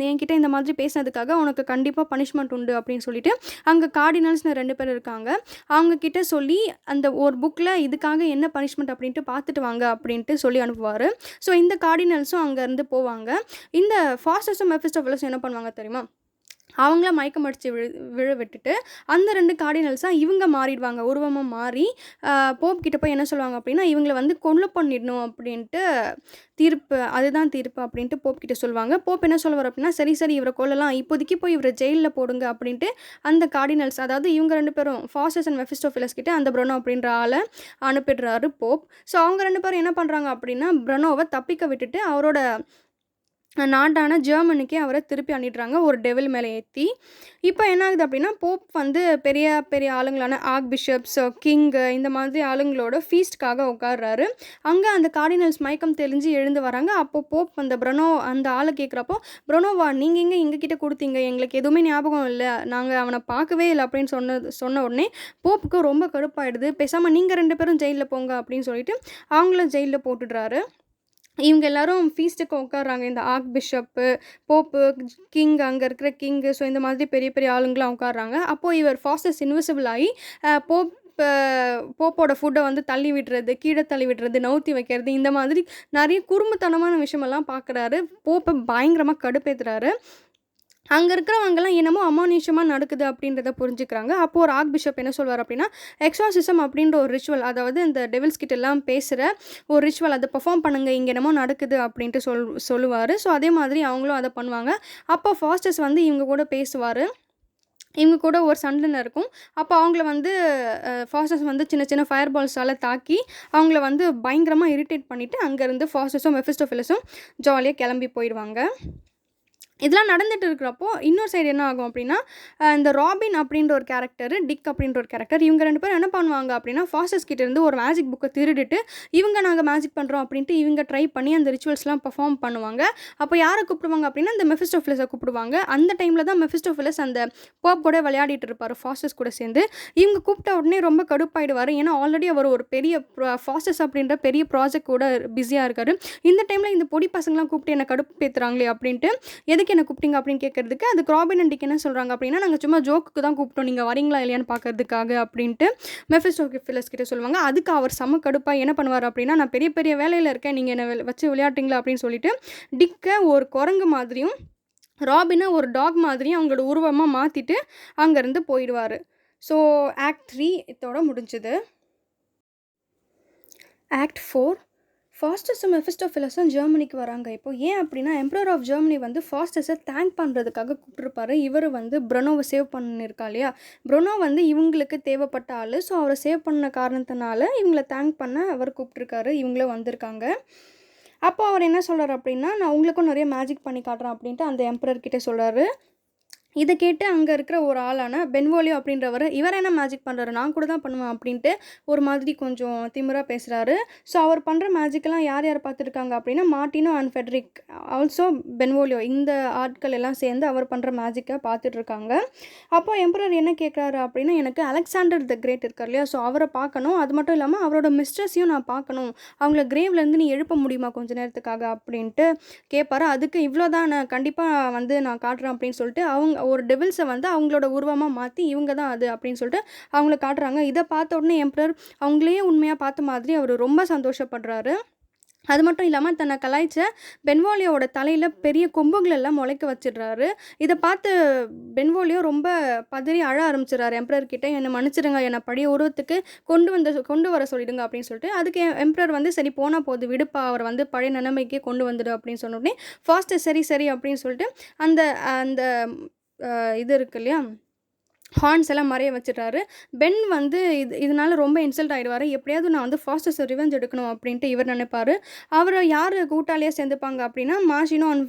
என்கிட்ட இந்த மாதிரி பேசினதுக்காக உனக்கு கண்டிப்பாக பனிஷ்மெண்ட் உண்டு அப்படின்னு சொல்லிட்டு அங்கே கார்டினல்ஸ்னு 2 பேர் இருக்காங்க, அவங்கக்கிட்ட சொல்லி அந்த ஒரு புக்கில் இதுக்காக என்ன பனிஷ்மெண்ட் அப்படின்ட்டு பார்த்துட்டு வாங்க அப்படின்ட்டு சொல்லி அனுப்புவார். ஸோ இந்த கார்டினல்ஸும் அங்கேருந்து போவாங்க. இந்த ஃபாஸ்டஸும் மெஃபிஸ்டோஃபிலஸும் என்ன பண்ணுவாங்க தெரியுமா, அவங்கள மயக்கம் அடித்து விழ விட்டுட்டு அந்த 2 கார்டினல்ஸாக இவங்க மாறிடுவாங்க, உருவமாக மாறி போப் கிட்ட போய் என்ன சொல்லுவாங்க அப்படின்னா, இவங்கள வந்து கொலை பண்ணிடணும் அப்படின்ட்டு அதுதான் தீர்ப்பு அப்படின்ட்டு போப் கிட்ட சொல்லுவாங்க. போப் என்ன சொல்லுவார் அப்படின்னா, சரி சரி இவரை கொல்லலாம், இப்போதைக்கு போய் இவரை ஜெயிலில் போடுங்க அப்படின்ட்டு அந்த கார்டினல்ஸ், அதாவது இவங்க 2 பேரும் ஃபாஸ்டஸ் அண்ட் மெஃபிஸ்டோஃபிலஸ் கிட்ட அந்த பிரனோ அப்படின்ற ஆளை அனுப்பிடுறாரு போப். ஸோ அவங்க 2 பேரும் என்ன பண்ணுறாங்க அப்படின்னா, பிரனோவை தப்பிக்க விட்டுட்டு அவரோட நாடான ஜெர்மனிக்கே அவரை திருப்பி அனுப்பிடுறாங்க ஒரு டெவில் மேலே ஏற்றி. இப்போ என்ன ஆகுது அப்படின்னா, போப் வந்து பெரிய பெரிய ஆளுங்களான ஆர்க் பிஷப்ஸ், கிங்கு இந்த மாதிரி ஆளுங்களோட ஃபீஸ்ட்காக உட்கார்றாரு. அங்கே அந்த கார்டினல்ஸ் மயக்கம் தெளிஞ்சு எழுந்து வராங்க. அப்போது போப் அந்த பிரனோ அந்த ஆளை கேட்குறப்போ, பிரனோவா நீங்கள் எங்கே எங்ககிட்ட கொடுத்தீங்க, எங்களுக்கு எதுவுமே ஞாபகம் இல்லை, நாங்கள் அவனை பார்க்கவே இல்லை அப்படின்னு சொன்ன உடனே போப்புக்கு ரொம்ப கடுப்பாயிடுது. பேசாமல் நீங்கள் 2 பேரும் ஜெயிலில் போங்க அப்படின்னு சொல்லிட்டு அவங்கள ஜெயிலில் போட்டுடுறாரு. இவங்க எல்லாரும் ஃபீஸ்ட்டுக்கு உட்கார்றாங்க. இந்த ஆர்க் பிஷப்பு, போப்பு, கிங், அங்கே இருக்கிற கிங்கு, ஸோ இந்த மாதிரி பெரிய பெரிய ஆளுங்களாம் உட்கார்றாங்க. அப்போது இவர் ஃபாஸ்டஸ் இன்விசிபிள் ஆகி போப்போட ஃபுட்டை வந்து தள்ளி விடுறது, கீழே தள்ளி விடுறது, நவுத்தி வைக்கிறது, இந்த மாதிரி நிறைய குறும்புத்தனமான விஷயமெல்லாம் பார்க்குறாரு. போப்பை பயங்கரமாக கடுப்பேற்றுறாரு. அங்க இருக்கிறவங்கலாம் என்னமோ அமானுஷ்யமா நடக்குது அப்படின்றத புரிஞ்சுக்கிறாங்க. அப்போ ஒரு ஆர்க் பிஷப் என்ன சொல்வார் அப்படின்னா, எக்ஸார்சிசம் அப்படின்ற ஒரு ரிச்சுவல், அதாவது இந்த டெவில்ஸ் கிட்டலாம் பேசுற ஒரு ரிச்சுவல், அத பெர்ஃபார்ம் பண்ணுங்க. இங்க என்னமோ நடக்குது அப்படின்ட்டு சொல்லுவாரு. ஸோ அதே மாதிரி அவங்களும் அத பண்ணுவாங்க. அப்போ ஃபாஸ்டஸ் வந்து இவங்க கூட பேசுவாரு. இவங்க கூட ஒரு சண்டை நடக்கும். அப்போ அவங்கள வந்து ஃபாஸ்டஸ் வந்து சின்ன சின்ன ஃபயர் பால்ஸால தாக்கி, அவங்கள வந்து பயங்கரமா இரிட்டேட் பண்ணிட்டு, அங்கேருந்து ஃபாஸ்டஸும் மெஃபிஸ்டோஃபெலஸும் ஜாலியா கிளம்பி போயிருவாங்க. இதெல்லாம் நடந்துட்டு இருக்கிறப்போ, இன்னொரு சைடு என்ன ஆகும் அப்படின்னா, இந்த ராபின் அப்படின்ற ஒரு கேரக்டரு, டிக் அப்படின்ற ஒரு கேரக்டர், இவங்க 2 பேரும் என்ன பண்ணுவாங்க அப்படின்னா, ஃபாஸ்டஸ் கிட்டேருந்து ஒரு மேஜிக் புக்க திருடிட்டு, இவங்க நாங்க மேஜிக் பண்ணுறோம் அப்படின்ட்டு இவங்க ட்ரை பண்ணி அந்த ரிச்சுவல்ஸ்லாம் பெர்ஃபார்ம் பண்ணுவாங்க. அப்போ யாரை கூப்பிடுவாங்க அப்படின்னா, இந்த மெஃபிஸ்டோஃபெலஸை கூப்பிடுவாங்க. அந்த டைமில் தான் மெஃபிஸ்டோஃபெலஸ் அந்த போப் கூட விளையாடிட்டு இருப்பார் ஃபாஸ்டஸ் கூட சேர்ந்து. இவங்க கூப்பிட்ட உடனே ரொம்ப கடுப்பாயிடுவார். ஏன்னா ஆல்ரெடி அவர் ஒரு பெரிய ஃபாஸ்டஸ் அப்படின்ற பெரிய ப்ராஜெக்ட் கூட பிஸியாக இருக்காரு. இந்த டைமில் இந்த பொடி பசங்களாம் கூப்பிட்டு என்ன கடுப்பேத்துறாங்களே அப்படின்ட்டு, எதுக்கு என்ன கூப்பிட்டீங்க அப்படின்னு கேட்கறதுக்கு, அதுக்கு ராபின் அண்ட் டிக் என்ன சொல்கிறாங்க அப்படின்னா, நாங்கள் சும்மா ஜோக்குக்கு தான் கூப்பிட்டோம், நீங்கள் வரீங்களா இல்லையான்னு பார்க்கறதுக்காக அப்படின்ட்டு மெஃபிஸ்டோஃபெலஸ் கிட்ட சொல்லுவாங்க. அதுக்கு அவர் செம கடுப்பாக என்ன பண்ணுவார் அப்படின்னா, நான் பெரிய பெரிய வேலையில் இருக்கேன், நீங்கள் என்னை வச்சு விளையாட்டுங்களா அப்படின்னு சொல்லிட்டு டிக்கை ஒரு குரங்கு மாதிரியும் ராபினை ஒரு டாக் மாதிரியும் அவங்களோட உருவமாக மாற்றிட்டு அங்கேருந்து போயிடுவார். ஸோ ஆக்ட் 3 இதோட முடிஞ்சுது. ஆக்ட் 4 ஃபாஸ்டஸும் மெஃபிஸ்டோஃபெலஸும் ஜெர்மனிக்கு வராங்க. இப்போ ஏன் அப்படின்னா, எம்பரர் ஆஃப் ஜெர்மனி வந்து ஃபாஸ்டஸை தேங்க் பண்ணுறதுக்காக கூப்பிட்டுருப்பாரு. இவர் வந்து ப்ரொனோவை சேவ் பண்ணியிருக்கா இல்லையா, ப்ரொனோ வந்து இவங்களுக்கு தேவைப்பட்ட ஆள். ஸோ அவரை சேவ் பண்ண காரணத்தினால இவங்கள தேங்க் பண்ண அவர் கூப்பிட்ருக்காரு. இவங்களும் வந்திருக்காங்க. அப்போ அவர் என்ன சொல்கிறார் அப்படின்னா, நான் உங்களுக்கும் நிறைய மேஜிக் பண்ணி காட்டுறேன் அப்படின்ட்டு அந்த எம்பரர் கிட்டே சொல்கிறாரு. இதை கேட்டு அங்கே இருக்கிற ஒரு ஆளான பென்வோலியோ அப்படின்றவர், இவர் என்ன மேஜிக் பண்ணுறாரு, நான் கூட தான் பண்ணுவேன் அப்படின்ட்டு ஒரு மாதிரி கொஞ்சம் திமிராக பேசுகிறாரு. ஸோ அவர் பண்ணுற மேஜிக்கெல்லாம் யார் யார் பார்த்துருக்காங்க அப்படின்னா, மார்ட்டினோ அண்ட் ஃபெட்ரிக், ஆல்சோ பென்வோலியோ, இந்த ஆட்கள் எல்லாம் சேர்ந்து அவர் பண்ணுற மேஜிக்கை பார்த்துட்ருக்காங்க. அப்போ எம்பரர் என்ன கேட்குறாரு அப்படின்னா, எனக்கு அலெக்சாண்டர் த கிரேட் இருக்கார் இல்லையா, ஸோ அவரை பார்க்கணும். அது மட்டும் இல்லாமல் அவரோட மிஸ்ட்ரஸையும் நான் பார்க்கணும். அவங்கள கிரேவ்லேருந்து நீ எழுப்ப முடியுமா கொஞ்ச நேரத்துக்காக அப்படின்ட்டு கேட்பாரு. அதுக்கு இவ்வளோதான், நான் கண்டிப்பாக வந்து நான் காட்டுறேன் அப்படின்னு சொல்லிட்டு அவங்க ஒரு டெவில்ஸை வந்து அவங்களோட உருவமாக மாற்றி இவங்க தான் அது அப்படின்னு சொல்லிட்டு அவங்கள காட்டுறாங்க. இதை பார்த்த உடனே எம்பரர் அவங்களையே உண்மையாக பார்த்த மாதிரி அவர் ரொம்ப சந்தோஷப்படுறாரு. அது மட்டும் இல்லாமல் தன்னை கலாய்ச்ச பென்வோலியோட தலையில் பெரிய கொம்புகள் எல்லாம் முளைக்க வச்சிடுறாரு. இதை பார்த்து பென்வோலியோ ரொம்ப பதறி அழ ஆரம்பிச்சிடறாரு. எம்பரர் கிட்டே என்னை மன்னிச்சிடுங்க, என்னை பழைய உருவத்துக்கு கொண்டு வர சொல்லிடுங்க அப்படின்னு சொல்லிட்டு, அதுக்கு எம்பரர் வந்து சரி போனால் போது விடுப்பா, அவர் வந்து பழைய நிலைமைக்கே கொண்டு வந்துடு அப்படின்னு சொன்ன உடனே ஃபாஸ்ட்டு சரி சரி அப்படின்னு சொல்லிட்டு அந்த அந்த இது இருக்கு இல்லையா, ஹார்ன்ஸ் எல்லாம் மறைய வச்சிடுறாரு. பென் வந்து இதனால ரொம்ப இன்சல்ட் ஆகிடுவார். எப்படியாவது நான் வந்து ஃபாஸ்டஸ் ரிவெஞ்ச் எடுக்கணும் அப்படின்ட்டு இவர் நினைப்பார். அவரை யார் கூட்டாளியாக சேர்ந்துப்பாங்க அப்படின்னா, மார்ட்டினோ அண்ட்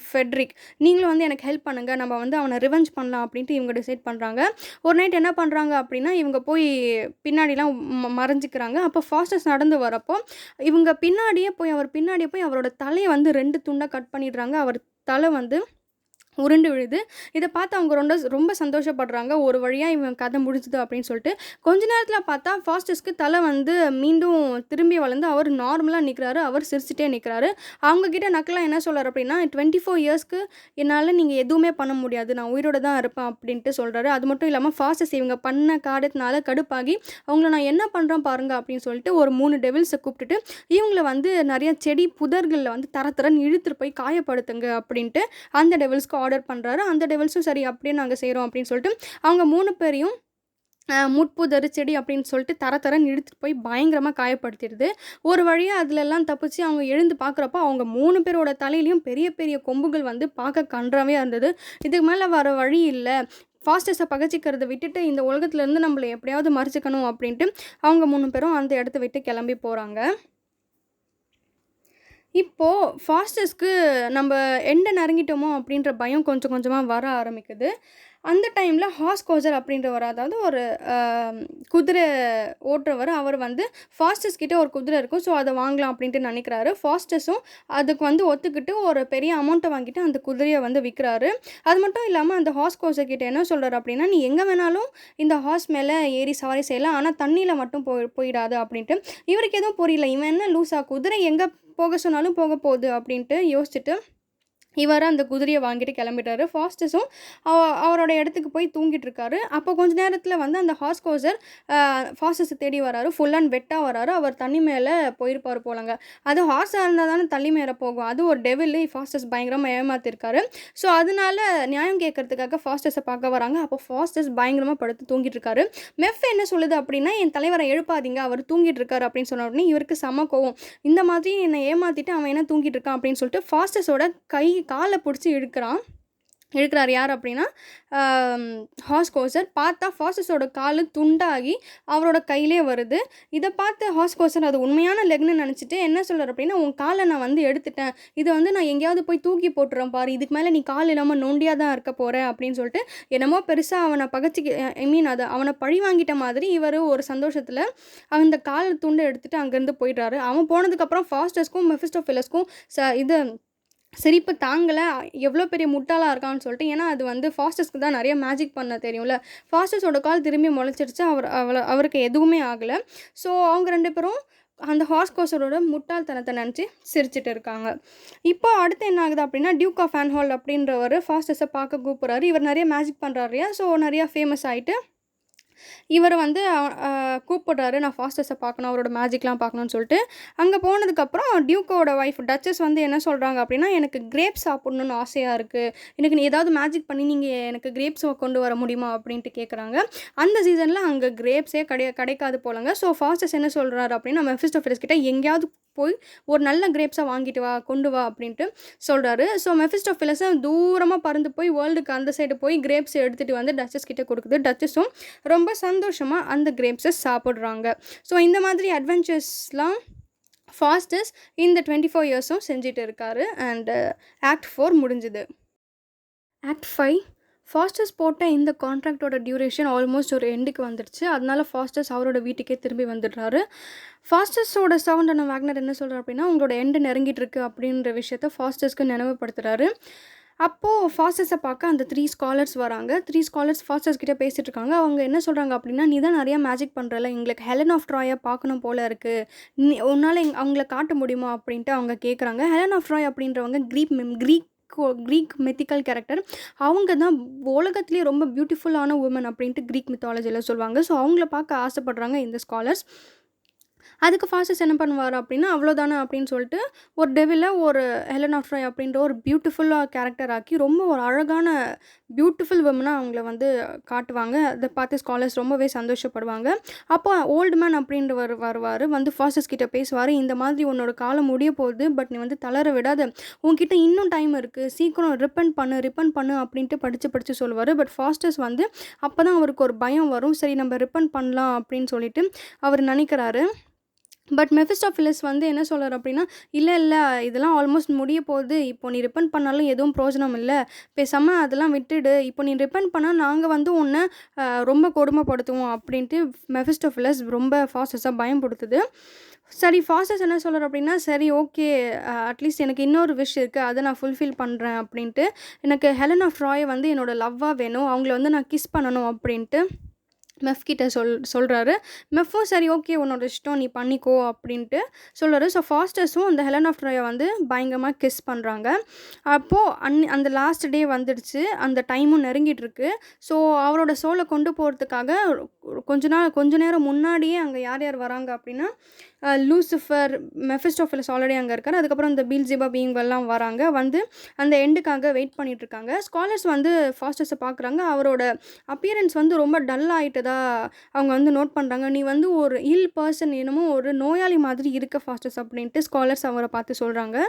ஃபெட்ரிக், நீங்களும் வந்து எனக்கு ஹெல்ப் பண்ணுங்கள், நம்ம வந்து அவனை ரிவெஞ்ச் பண்ணலாம் அப்படின்ட்டு இவங்க டிசைட் பண்ணுறாங்க. ஒரு நைட் என்ன பண்ணுறாங்க அப்படின்னா, இவங்க போய் பின்னாடிலாம் மறைஞ்சிக்கிறாங்க. அப்போ ஃபாஸ்டஸ் நடந்து வரப்போ இவங்க அவர் பின்னாடியே போய் அவரோட தலையை வந்து 2 துண்டாக கட் பண்ணிடுறாங்க. அவர் தலை வந்து உருண்டு விழுது. இதை பார்த்து அவங்க ரொம்ப சந்தோஷப்படுறாங்க. ஒரு வழியாக இவன் கதை முடிஞ்சுது அப்படின்னு சொல்லிட்டு. கொஞ்ச நேரத்தில் பார்த்தா ஃபாஸ்டஸ்க்கு தலை வந்து மீண்டும் திரும்பி வளர்ந்து அவர் நார்மலாக நிற்கிறாரு. அவர் சிரிச்சுட்டே நிற்கிறாரு. அவங்கக்கிட்ட நக்கலாக என்ன சொல்கிறார் அப்படின்னா, 24 இயர்ஸ்க்கு என்னால் நீங்கள் எதுவுமே பண்ண முடியாது, நான் உயிரோட தான் இருப்பேன் அப்படின்ட்டு சொல்கிறாரு. அது மட்டும் இல்லாமல் ஃபாஸ்டஸ் இவங்க பண்ண காரணத்தினால கடுப்பாகி அவங்கள நான் என்ன பண்ணுறேன் பாருங்கள் அப்படின்னு சொல்லிட்டு ஒரு 3 டெவில்ஸை கூப்பிட்டுட்டு இவங்கள வந்து நிறைய செடி புதர்களில் வந்து தரன்னு இழுத்துட்டு போய் காயப்படுத்துங்க அப்படின்ட்டு அந்த டெவில்ஸ்க்கு ஆர்டர் பண்ணுறாரு. அந்த டெவில்ஸும் சரி அப்படியே நாங்கள் செய்கிறோம் அப்படின்னு சொல்லிட்டு அவங்க 3 பேரையும் முட்புதர் செடி அப்படின்னு சொல்லிட்டு தரன்னு இழுத்துட்டு போய் பயங்கரமாக காயப்படுத்திடுது. ஒரு வழியாக அதிலெல்லாம் தப்பிச்சு அவங்க எழுந்து பார்க்குறப்போ அவங்க 3 பேரோட தலையிலையும் பெரிய பெரிய கொம்புகள் வந்து பார்க்க கன்றாவே இருந்தது. இதுக்கு மேலே வர வழி இல்லை, ஃபாஸ்டஸை பகச்சிக்கிறத விட்டுட்டு இந்த உலகத்துலேருந்து நம்மளை எப்படியாவது மறைச்சிக்கணும் அப்படின்ட்டு அவங்க 3 பேரும் அந்த இடத்த விட்டு கிளம்பி போகிறாங்க. இப்போது ஃபாஸ்டஸ்க்கு நம்ம எண்டை நெருங்கிட்டோமோ அப்படின்ற பயம் கொஞ்சம் கொஞ்சமாக வர ஆரம்பிக்குது. அந்த டைமில் ஹாஸ்கோஜர் அப்படின்றவர், அதாவது ஒரு குதிரை ஓட்டுறவர், அவர் வந்து ஃபாஸ்டஸ் கிட்டே ஒரு குதிரை இருக்கும், ஸோ அதை வாங்கலாம் அப்படின்ட்டு நினைக்கிறாரு. ஃபாஸ்டஸும் அதுக்கு வந்து ஒத்துக்கிட்டு ஒரு பெரிய அமௌண்ட்டை வாங்கிட்டு அந்த குதிரையை வந்து விற்கிறாரு. அது மட்டும் இல்லாமல் அந்த ஹாஸ்கோஜர் கிட்டே என்ன சொல்கிறார் அப்படின்னா, நீ எங்கே வேணாலும் இந்த ஹார்ஸ் மேலே ஏறி சவாரி செய்யலாம், ஆனால் தண்ணியில் மட்டும் போயிடாது அப்படின்ட்டு. இவருக்கு எதுவும் புரியல, இவன் என்ன லூஸா, குதிரை எங்கே போக சொன்னாலும் போக போகுது அப்படின்ட்டு யோசிச்சுட்டு இவர் அந்த குதிரையை வாங்கிட்டு கிளம்பிட்டாரு. ஃபாஸ்டஸும் அவரோட இடத்துக்கு போய் தூங்கிட்டு இருக்காரு. அப்போ கொஞ்ச நேரத்தில் வந்து அந்த ஹார்ஸ் ஃபாஸ்டஸை தேடி வராரு. ஃபுல் அண்ட் வெட்டாக வராரு. அவர் தண்ணி மேலே போயிருப்பார் போலங்க. அது ஹார்ஸாக இருந்தால் தானே தண்ணி மேலே போகும். அது ஒரு டெவில். ஃபாஸ்டஸ் பயங்கரமாக ஏமாத்திருக்காரு. ஸோ அதனால நியாயம் கேட்கறதுக்காக ஃபாஸ்டஸை பார்க்க வராங்க. அப்போ ஃபாஸ்டஸ் பயங்கரமாக படுத்து தூங்கிட்டு இருக்காரு. மெஃப் என்ன சொல்லுது அப்படின்னா, என் தலைவரை எழுப்பாதீங்க, அவர் தூங்கிட்டு இருக்காரு அப்படின்னு சொன்ன உடனே இவருக்கு செம கோவம். இந்த மாதிரி என்னை ஏமாற்றிட்டு அவன் என்ன தூங்கிட்டு இருக்கான் அப்படின்னு சொல்லிட்டு ஃபாஸ்டஸோட காலை பிடிச்சி இழுக்கிறார். யார் அப்படின்னா ஹார்ஸ்கோசர். பார்த்தா ஃபாஸ்டஸோட காலு துண்டாகி அவரோட கையிலே வருது. இதை பார்த்து ஹார்ஸ்கோசர் அது உண்மையான லெக்னு நினச்சிட்டு என்ன சொல்கிறார் அப்படின்னா, உன் காலை நான் வந்து எடுத்துட்டேன், இதை வந்து நான் எங்கேயாவது போய் தூக்கி போட்டுறேன் பாரு, இதுக்கு மேலே நீ கால் இல்லாமல் நோண்டியாக தான் இருக்க போகிற அப்படின்னு சொல்லிட்டு என்னமோ பெருசாக அவனை அதை அவனை பழி வாங்கிட்ட மாதிரி இவர் ஒரு சந்தோஷத்தில் அந்த கால் துண்டை எடுத்துகிட்டு அங்கேருந்து போயிடுறாரு. அவன் போனதுக்கப்புறம் ஃபாஸ்டஸ்க்கும் மெஃபிஸ்டோஃபெலஸ்க்கும் சிரிப்பு தாங்கலை, எவ்வளோ பெரிய முட்டாளாக இருக்கான்னு சொல்லிட்டு. ஏன்னா அது வந்து ஃபாஸ்டஸ்க்கு தான் நிறைய மேஜிக் பண்ண தெரியும்ல. ஃபாஸ்டஸோட கால் திரும்பி முளைச்சிருச்சு. அவருக்கு எதுவுமே ஆகலை. ஸோ அவங்க 2 பேரும் அந்த ஹார்ஸ்கோசரோட முட்டாள்தனத்தை நினச்சி சிரிச்சிட்டு இருக்காங்க. இப்போ அடுத்து என்ன ஆகுது அப்படின்னா, டியூக் ஆஃப் ஆன்ஹால் அப்படின்றவர் ஃபாஸ்டஸை பார்க்க கூப்பிட்றாரு. இவர் நிறைய மேஜிக் பண்ணுறாரு இல்லையா. ஸோ நிறையா ஃபேமஸ் ஆகிட்டு இவர் வந்து கூப்பிட்றாரு, நான் ஃபாஸ்டஸை பார்க்கணும், அவரோட மேஜிக்லாம் பார்க்கணுன்னு சொல்லிட்டு. அங்கே போனதுக்கப்புறம் டியூக்கோட ஒய்ஃப் டச்சஸ் வந்து என்ன சொல்கிறாங்க அப்படின்னா, எனக்கு கிரேப்ஸ் சாப்பிட்ணுன்னு ஆசையாக இருக்குது, எனக்கு நீ ஏதாவது மேஜிக் பண்ணி நீங்கள் எனக்கு கிரேப்ஸை கொண்டு வர முடியுமா அப்படின்ட்டு கேட்குறாங்க. அந்த சீசனில் அங்கே கிரேப்ஸே கிடைக்காது போலங்க. ஸோ ஃபாஸ்டஸ் என்ன சொல்கிறாரு அப்படின்னா, மெஃபிஸ்டோஃபெலஸ் கிட்ட எங்கேயாவது போய் ஒரு நல்ல கிரேப்ஸாக வாங்கிட்டு வா, கொண்டு வா அப்படின்ட்டு சொல்கிறாரு. ஸோ மெஃபிஸ்டோஃபெலஸை தூரமாக பறந்து போய் வேர்ல்டுக்கு அந்த சைடு போய் கிரேப்ஸ் எடுத்துகிட்டு வந்து டச்சஸ் கிட்டே கொடுக்குது. டச்சஸும் ரொம்ப சந்தோஷமாக அந்த கிரேப்ஸை சாப்பிட்றாங்க. ஸோ இந்த மாதிரி அட்வென்ச்சர்ஸ்லாம் ஃபாஸ்டஸ் இந்த 24 இயர்ஸும் செஞ்சுட்டு இருக்காரு. அண்ட் ஆக்ட் 4 முடிஞ்சுது. ஆக்ட் 5 ஃபாஸ்டஸ் போட்ட இந்த கான்ட்ராக்டோட டியூரேஷன் ஆல்மோஸ்ட் ஒரு எண்டுக்கு வந்துடுச்சு. அதனால ஃபாஸ்டஸ் அவரோட வீட்டுக்கே திரும்பி வந்துடுறாரு. ஃபாஸ்டஸோட சவுண்டான வேக்னர் என்ன சொல்கிறார் அப்படின்னா, உங்களோட எண்டு நெருங்கிட்டு இருக்கு அப்படின்ற விஷயத்த ஃபாஸ்டஸ்க்கு நினைவுபடுத்துகிறாரு. அப்போது ஃபாஸ்டஸை பார்க்க அந்த 3 ஸ்காலர்ஸ் வராங்க. 3 ஸ்காலர்ஸ் ஃபாஸ்டஸ் கிட்டே பேசிகிட்டு இருக்காங்க. அவங்க என்ன சொல்கிறாங்க அப்படின்னா, நீ தான் நிறையா மேஜிக் பண்ணுறல, எங்களுக்கு ஹெலன் ஆஃப் ட்ராயை பார்க்கணும் போல் இருக்குது, உன்னால் அவங்கள காட்ட முடியுமா அப்படின்ட்டு அவங்க கேட்குறாங்க. ஹெலன் ஆஃப் ட்ராய் அப்படின்றவங்க க்ரீக் மெத்திக்கல் கேரக்டர். அவங்க தான் உலகத்துலேயே ரொம்ப பியூட்டிஃபுல்லான உமன் அப்படின்ட்டு க்ரீக் மித்தாலஜியில் சொல்லுவாங்க. ஸோ அவங்கள பார்க்க ஆசைப்படுறாங்க இந்த ஸ்காலர்ஸ். அதுக்கு ஃபாஸ்டஸ் என்ன பண்ணுவார் அப்படின்னா, அவ்வளோதானே அப்படின்னு சொல்லிட்டு ஒரு டெவிலை ஒரு ஹெலன் ஆஃப் ட்ராய் அப்படின்ற ஒரு பியூட்டிஃபுல்லாக கேரக்டர் ஆக்கி ரொம்ப ஒரு அழகான பியூட்டிஃபுல் விமனாக அவங்கள வந்து காட்டுவாங்க. அதை பார்த்து ஸ்காலர்ஸ் ரொம்பவே சந்தோஷப்படுவாங்க. அப்போ ஓல்டு மேன் அப்படின்றவர் வருவார், வந்து ஃபாஸ்டஸ் கிட்ட பேசுவார். இந்த மாதிரி உன்னோட காலம் முடிய போகுது, பட் நீ வந்து தளர விடாத, உன்கிட்ட இன்னும் டைம் இருக்குது, சீக்கிரம் ரிப்பன் பண்ணு அப்படின்ட்டு படித்து சொல்லுவார். பட் ஃபாஸ்டஸ் வந்து அப்போ தான் அவருக்கு ஒரு பயம் வரும். சரி நம்ம ரிப்பன் பண்ணலாம் அப்படின்னு சொல்லிட்டு அவர் நினைக்கிறாரு. பட் மெஃபிஸ்டோஃபெலஸ் வந்து என்ன சொல்கிறார் அப்படின்னா, இல்லை இதெல்லாம் ஆல்மோஸ்ட் முடிய போகுது, இப்போ நீ ரிப்பன் பண்ணாலும் எதுவும் பிரோஜனம் இல்லை, பேசாமல் அதெல்லாம் விட்டுடு, இப்போ நீ ரிப்பன் பண்ணால் நாங்கள் வந்து உன்னை ரொம்ப கொடுமைப்படுத்துவோம் அப்படின்ட்டு மெஃபிஸ்டோஃபெலஸ் ரொம்ப ஃபாஸ்டஸாக பயன்படுத்துது. சரி ஃபாஸ்டஸ் என்ன சொல்கிறார் அப்படின்னா, சரி ஓகே, அட்லீஸ்ட் எனக்கு இன்னொரு விஷ் இருக்குது, அதை நான் ஃபுல்ஃபில் பண்ணுறேன் அப்படின்ட்டு, எனக்கு ஹெலன் ஆஃப் ட்ராய் வந்து என்னோடய லவ்வாக வேணும், அவங்கள வந்து நான் கிஸ் பண்ணணும் அப்படின்ட்டு மெஃப் கிட்ட சொல்கிறாரு. மெஃப்பும் சரி ஓகே உன்னோட இஷ்டம், நீ பண்ணிக்கோ அப்படின்ட்டு சொல்கிறாரு. ஸோ ஃபாஸ்டஸும் அந்த ஹெலன் ஆஃப் ட்ராயை வந்து பயங்கரமாக கிஸ் பண்ணுறாங்க. அப்போது அந்த லாஸ்ட் டே வந்துடுச்சு, அந்த டைமும் நெருங்கிட்டுருக்கு. ஸோ அவரோட சோலை கொண்டு போகிறதுக்காக கொஞ்ச நேரம் முன்னாடியே அங்கே யார் வராங்க அப்படின்னா, லூசிஃபர், மெஃபிஸ்டோஃபெலஸ் ஆல்ரெடி அங்கே இருக்கார், அதுக்கப்புறம் இந்த பீல்ஜெபூப் பீயிங்கெல்லாம் வராங்க, வந்து அந்த எண்டுக்காக வெயிட் பண்ணிகிட்ருக்காங்க. ஸ்காலர்ஸ் வந்து ஃபாஸ்டஸை பார்க்குறாங்க. அவரோட அப்பியரன்ஸ் வந்து ரொம்ப டல் ஆகிட்டதா அவங்க வந்து நோட் பண்ணுறாங்க. நீ வந்து ஒரு இல் பர்சன், என்னமோ ஒரு நோயாளி மாதிரி இருக்க ஃபாஸ்டஸ் அப்படின்ட்டு ஸ்காலர்ஸ் அவரை பார்த்து சொல்கிறாங்க.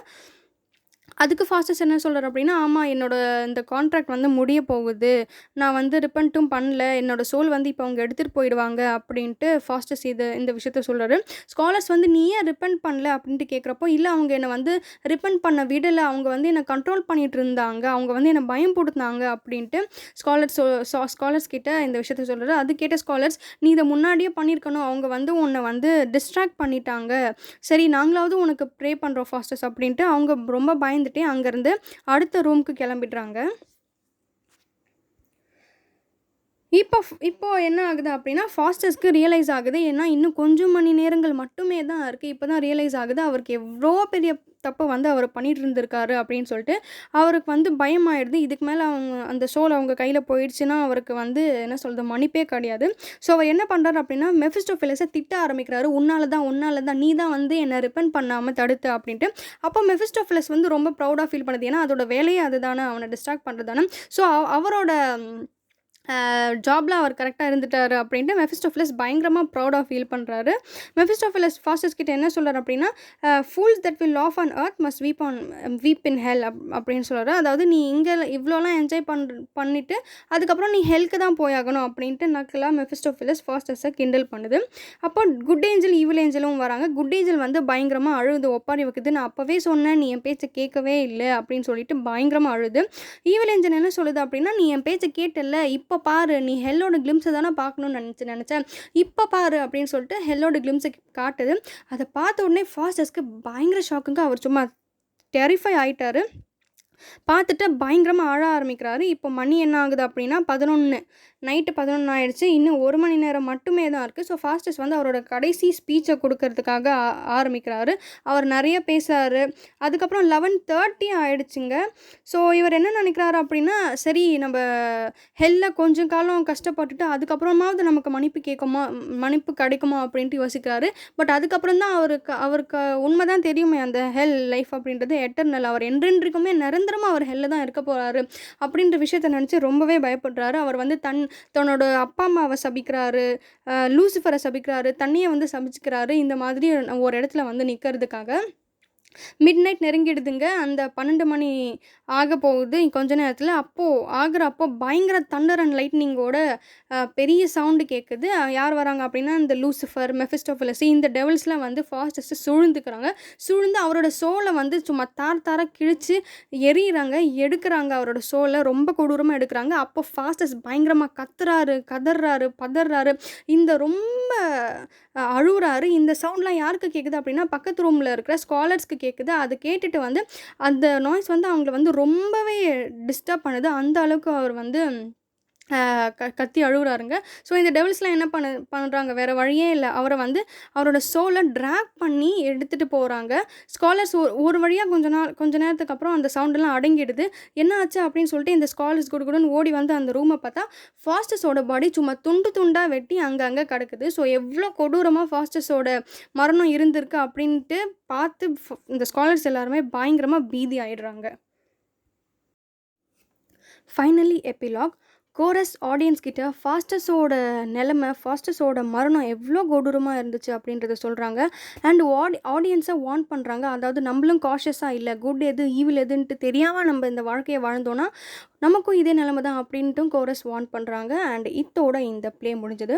அதுக்கு ஃபாஸ்டஸ் என்ன சொல்கிறார் அப்படின்னா, ஆமாம் என்னோட இந்த கான்ட்ராக்ட் வந்து முடிய போகுது, நான் வந்து ரிப்பன்ட்டும் பண்ணல, என்னோடய சோல் வந்து இப்போ அவங்க எடுத்துகிட்டு போயிடுவாங்க அப்படின்ட்டு ஃபாஸ்டஸ் இந்த விஷயத்த சொல்கிறாரு. ஸ்காலர்ஸ் வந்து நீ ஏன் ரிப்பன்ட் பண்ணல அப்படின்ட்டு கேட்குறப்போ, இல்லை அவங்க என்னை வந்து ரிப்பன்ட் பண்ண விடலை, அவங்க வந்து என்னை கண்ட்ரோல் பண்ணிகிட்டு இருந்தாங்க, அவங்க வந்து என்னை பயன்படுத்தினாங்க அப்படின்ட்டு ஸ்காலர்ஸ் கிட்ட இந்த விஷயத்த சொல்கிறாரு. அது கேட்ட ஸ்காலர்ஸ், நீ இதை முன்னாடியே பண்ணியிருக்கணும், அவங்க வந்து உன்னை வந்து டிஸ்ட்ராக்ட் பண்ணிட்டாங்க, சரி நாங்களாவது உனக்கு ப்ரே பண்ணுறோம் ஃபாஸ்டஸ் அப்படின்ட்டு அவங்க ரொம்ப பயந்துட்டே அங்கேருந்து அடுத்த ரூமுக்கு கிளம்பிடுறாங்க. இப்போ என்ன ஆகுது அப்படின்னா, ஃபாஸ்டஸ்க்கு ரியலைஸ் ஆகுது, ஏன்னா இன்னும் கொஞ்சம் மணி நேரங்கள் மட்டுமே தான் இருக்குது, இப்போ தான் ரியலைஸ் ஆகுது அவருக்கு எவ்வளோ பெரிய தப்பு வந்து அவர் பண்ணிட்டு இருந்திருக்காரு அப்படின்னு சொல்லிட்டு அவருக்கு வந்து பயமாயிடுது. இதுக்கு மேலே அவங்க அந்த சோல் அவங்க கையில் போயிடுச்சுன்னா அவருக்கு வந்து என்ன சொல்கிறது மன்னிப்பே கிடையாது. ஸோ அவர் என்ன பண்ணுறாரு அப்படின்னா மெஃபிஸ்டோஃபெலஸை திட்ட ஆரம்பிக்கிறாரு. உன்னால தான் நீ தான் வந்து என்னை ரிப்பன் பண்ணாமல் தடுத்து அப்படின்ட்டு. அப்போ மெஃபிஸ்டோஃபெலஸ் வந்து ரொம்ப ப்ரௌடாக ஃபீல் பண்ணுது. ஏன்னா அதோட வேலையே அதுதானே, அவனை டிஸ்ட்ராக்ட் பண்ணுறது தானே. ஸோ அவரோட ஜாப்ல அவர் கரெக்டாக இருந்துட்டாரு அப்படின்ட்டு மெஃபிஸ்டோஃபெலஸ் பயங்கரமாக ப்ரௌடாக ஃபீல் பண்ணுறாரு. மெஃபிஸ்டோஃபெலஸ் ஃபாஸ்டஸ் கிட்ட என்ன சொல்கிறார் அப்படின்னா fools that will laugh on earth must weep in hell அப்படின்னு சொல்கிறாரு. அதாவது நீ இங்கே இவ்வளோலாம் என்ஜாய் பண்ணிவிட்டு அதுக்கப்புறம் நீ ஹெல்க்கு தான் போயாகணும் அப்படின்ட்டு நக்கலாக மெஃபிஸ்டோஃபெலஸ் ஃபாஸ்டஸை கிண்டல் பண்ணுது. அப்போ குட் ஏஞ்சல் ஈவில் ஏஞ்சலும் வராங்க. குட் ஏஞ்சல் வந்து பயங்கரமாக அழுது ஒப்பாரி வைக்குது. நான் அப்போவே சொன்னேன் நீ என் பேச்சை கேட்கவே இல்லை அப்படின்னு சொல்லிட்டு பயங்கரமாக அழுது. ஈவில் ஏஞ்சல் என்ன சொல்லுது அப்படின்னா நீ என் பேச்சை கேட்டல, இப்போ பாரு நீ ஹெல்லோட கிளிம்ஸை தானே பார்க்கணும்னு நினச்சேன் இப்போ பாரு அப்படின்னு சொல்லிட்டு ஹெல்லோட கிளிம்ஸை காட்டுது. அதை பார்த்த உடனே ஃபாஸ்டஸ்க்கு பயங்கர ஷாக்குங்க. அவர் சும்மா டெரிஃபை ஆகிட்டாரு. பார்த்துட்டு பயங்கரமாக அழ ஆரம்பிக்கிறாரு. இப்போ மணி என்ன ஆகுது அப்படின்னா 11 நைட்டு 11 ஆயிடுச்சு. இன்னும் 1 மணி நேரம் மட்டுமே தான் இருக்குது. ஸோ ஃபாஸ்டஸ் வந்து அவரோட கடைசி ஸ்பீச்சை கொடுக்கறதுக்காக ஆரம்பிக்கிறாரு. அவர் நிறைய பேசுகிறாரு. அதுக்கப்புறம் 11:30 ஆயிடுச்சுங்க. ஸோ இவர் என்ன நினைக்கிறாரு அப்படின்னா சரி நம்ம ஹெல்ல கொஞ்சம் காலம் கஷ்டப்பட்டுட்டு அதுக்கப்புறமாவது நமக்கு மன்னிப்பு கிடைக்குமா அப்படின்ட்டு யோசிக்கிறாரு. பட் அதுக்கப்புறம் தான் அவருக்கு உண்மை தான் தெரியுமே, அந்த ஹெல் லைஃப் அப்படின்றது எட்டர்னல். அவர் என்றென்றைக்குமே நிரந்தரமாக அவர் ஹெல்ல தான் இருக்க போகிறாரு அப்படின்ற விஷயத்தை நினச்சி ரொம்பவே பயப்படுறாரு. அவர் வந்து தன்னோட அப்பா அம்மாவை சபிக்கிறாரு, லூசிஃபரை சபிக்கிறாரு, தண்ணியை வந்து சபிச்சுக்கிறாரு. இந்த மாதிரி ஒரு இடத்துல வந்து நிற்கிறதுக்காக மிட் நெருங்கிடுதுங்க. அந்த 12 மணி ஆக போகுது கொஞ்ச நேரத்தில். அப்போ பயங்கர தண்டர் அண்ட் லைட்னிங்கோட பெரிய சவுண்டு கேட்குது. யார் வராங்க அப்படின்னா இந்த லூசிஃபர், மெஃபிஸ்டோஃபெலஸ், இந்த டெவில்ஸ்லாம் வந்து ஃபாஸ்டஸ்ட்டு சூழ்ந்து அவரோட சோலை வந்து சும்மா தார கிழிச்சு எடுக்கிறாங்க. அவரோட சோலை ரொம்ப கொடூரமாக எடுக்கிறாங்க. அப்போ ஃபாஸ்டஸ் பயங்கரமாக கதறாரு, பதறாரு, இந்த ரொம்ப அழுகுறாரு. இந்த சவுண்ட்லாம் யாருக்கு கேட்குது அப்படின்னா பக்கத்து ரூமில் இருக்கிற ஸ்காலர்ஸ்க்கு கேட்குது. அது கேட்டுட்டு வந்து அந்த நாய்ஸ் வந்து அவங்கள வந்து ரொம்பவே டிஸ்டர்ப் பண்ணுது. அந்த அளவுக்கு அவர் வந்து கத்தி அழுகுறாருங்க. ஸோ இந்த டெவில்ஸ்லாம் என்ன பண்ணுறாங்க, வேறு வழியே இல்லை, அவரை வந்து அவரோட சோலை ட்ராக் பண்ணி எடுத்துகிட்டு போகிறாங்க. ஸ்காலர்ஸ் ஒரு வழியாக கொஞ்ச நேரத்துக்கு அப்புறம் அந்த சவுண்டெல்லாம் அடங்கிடுது. என்ன ஆச்சு அப்படின்னு சொல்லிட்டு இந்த ஸ்காலர்ஸ் குடுன்னு ஓடி வந்து அந்த ரூமை பார்த்தா ஃபாஸ்டஸோட பாடி சும்மா துண்டாக வெட்டி அங்கங்கே கிடக்குது. ஸோ எவ்வளோ கொடூரமாக ஃபாஸ்டஸோட மரணம் இருந்திருக்கு அப்படின்ட்டு பார்த்து இந்த ஸ்காலர்ஸ் எல்லாருமே பயங்கரமாக பீதி ஆயிடுறாங்க. Finally epilogue. கோரஸ் ஆடியன்ஸ் கிட்ட ஃபாஸ்டஸோட மரணம் எவ்வளோ கொடூரமாக இருந்துச்சு அப்படின்றத சொல்கிறாங்க. அண்ட் ஆடியன்ஸை வார்ன் பண்ணுறாங்க. அதாவது நம்மளும் காஷியஸாக இல்லை, குட் எது ஈவில் எதுன்ட்டு தெரியாமல் நம்ம இந்த வாழ்க்கையை வாழ்ந்தோன்னா நமக்கும் இதே நிலைமை தான் அப்படின்ட்டும் கோரஸ் வார்ன் பண்ணுறாங்க. அண்ட் இதோட இந்த ப்ளே முடிஞ்சது.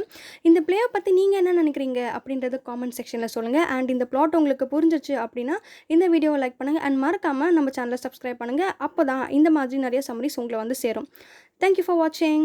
இந்த ப்ளேயை பற்றி நீங்கள் என்ன நினைக்கிறீங்க அப்படின்றத காமெண்ட் செக்ஷனில் சொல்லுங்கள். அண்ட் இந்த பிளாட் உங்களுக்கு புரிஞ்சிச்சு அப்படின்னா இந்த வீடியோவை லைக் பண்ணுங்கள். அண்ட் மறக்காமல் நம்ம சேனலை சப்ஸ்கிரைப் பண்ணுங்கள். அப்போ தான் இந்த மாதிரி நிறைய சம்மரிஸ் உங்களை வந்து சேரும். Thank you for watching.